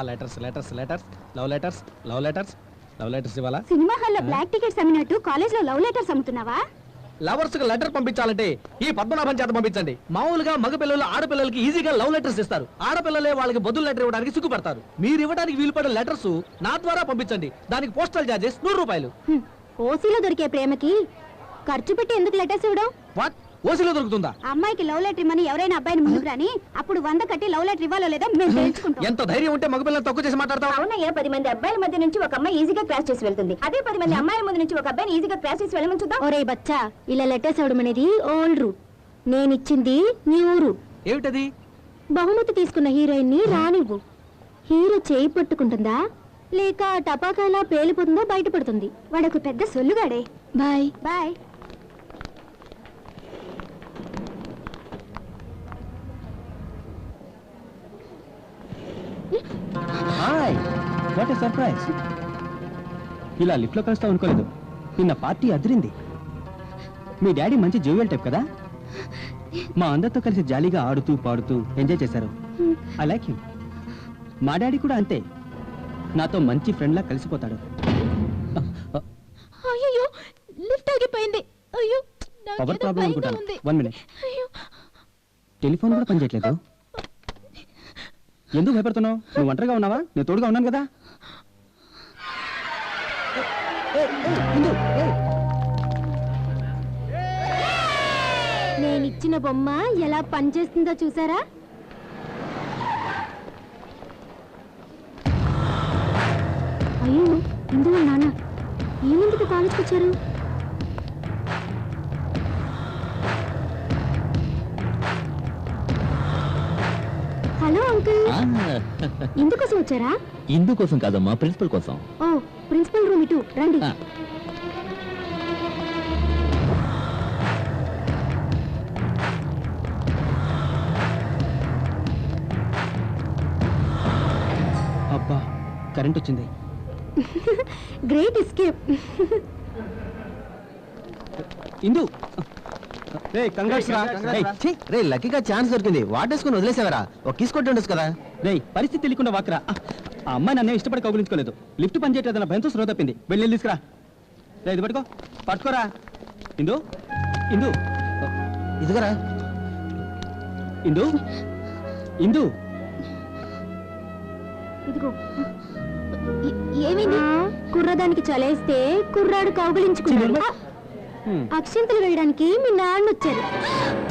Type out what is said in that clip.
Letters letters letters love letters love letters love letters ఇవ్వాలా? Cinema హాల్లో black tickets అమ్మినట్టు college లో love letters అమ్ముతున్నావా? Lovers కి letter పంపించాలంటే ఈ పద్మనాభం చేత పంపించండి. మామూలుగా మగ పిల్లలు ఆడపిల్లలకి ఈజీగా లవ్ లెటర్స్ ఇస్తారు. ఆడపిల్లలే వాళ్ళకి బదులు లెటర్ ఇవ్వడానికి సిగ్గుపడతారు. మీరు ఇవ్వడానికి వీలు పడే లెటర్స్ నా ద్వారా పంపించండి. దానికి పోస్టల్ చార్జెస్ 100 రూపాయలు. ఓసీలో దొరికే ప్రేమకి ఖర్చు పెట్టి ఎందుకు లెటర్స్ ఇవ్వడం? వాట్? ఓసీలో దొరుకుతుందా? అమ్మాయికి లవ్ లెటర్ ఇమ్మని ఎవరైనా అబ్బాయిని ముందుకు రాని అప్పుడు 100 కట్టి లవ్ లెటర్ ఇవ్వాలో లేదా మేము తెలుసుకుంటాం. ఎంత ధైర్యం ఉంటే మగపిల్లలు తక్కువ చేసి మాట్లాడతావు? అవునయ్యా, 10 మంది అబ్బాయిల మధ్య నుంచి ఒక అమ్మాయి ఈజీగా క్రాస్ చేసి వెళ్తుంది. అదే 10 మంది అమ్మాయిల ముందు నుంచి ఒక అబ్బాయిని ఈజీగా క్రాస్ చేసి వెళ్ళమని చూద్దాం. ఒరే బచ్చా, ఇలా లెటర్స్ ఇవ్వడం అనేది ఓల్డ్ రూట్. నేను ఇచ్చింది న్యూ రూట్. ఏమిటది? బహుమతి తీసుకున్న హీరోయిన్ ని రానివ్వు. హీరో చేయి పట్టుకుంటుందా లేక టపాకాయలా పేలిపోతుందో బయటపడుతుంది. వాడొక పెద్ద సొల్లుగాడే. Bye bye. Hi, what a surprise. ఇలా లిఫ్ట్ లో కలుస్తావు అనుకోలేదు. నిన్న పార్టీ అదిరింది. మీ డాడీ మంచి జోవియల్ టైప్ కదా. మా అందరితో కలిసి జాలీగా ఆడుతూ పాడుతూ ఎంజాయ్ చేశారు. I like him. మా డాడీ కూడా అంతే. నాతో మంచి ఫ్రెండ్ లా కలిసిపోతాడు. అయ్యో, లిఫ్ట్ ఆగిపోయింది. అయ్యో, పవర్ ప్రాబ్లం అనుకుంటాను. 1 మినిట్. టెలిఫోన్ కూడా పనిచేయట్లేదు. ఎందుకు భయపడుతున్నావు? నువ్వు ఒంటరిగా ఉన్నావా? నేను తోడుగా ఉన్నాను కదా. నేను ఇచ్చిన బొమ్మ ఎలా పనిచేస్తుందో చూసారా? అయ్యో, ఇందులో నాన్న ఏమెందుకు కాలేజ్కి వచ్చారు? హలో అంకుల్, ఇందుకోసం వచ్చారా? ఇందుకోసం కాదమ్మా, ప్రిన్సిపల్ కోసం. ఓ, ప్రిన్సిపల్ రూమ్ ఇటు రండి. అబ్బా, కరెంట్ వచ్చింది. Great escape. ఇందు, రే లక్కీగా ఛాన్స్ దొరికింది. వాటేసుకుని వదిలేసేవరా? ఒక కిస్ కొట్టుండొచ్చు కదా. రే, పరిస్థితి తెలియకుండా వాకరా. ఆ అమ్మాయి నన్నే ఇష్టపడి కౌగులించుకోలేదు. లిఫ్ట్ పని చేయట్లేదన్న భయంతో స్లో తప్పింది. వెళ్ళి తీసుకురా. రే, ఇది పట్టుకోరా. ఇందు, ఇందు, ఇదిగరా. ఇందు, ఇందు, ఇదిగో. ఏమైంది? కుర్రదానికి చలేస్తే కుర్రాడు కౌగులించుకున్నాడు. అక్షింతలు వేయడానికి మీ నాన్న వచ్చారు.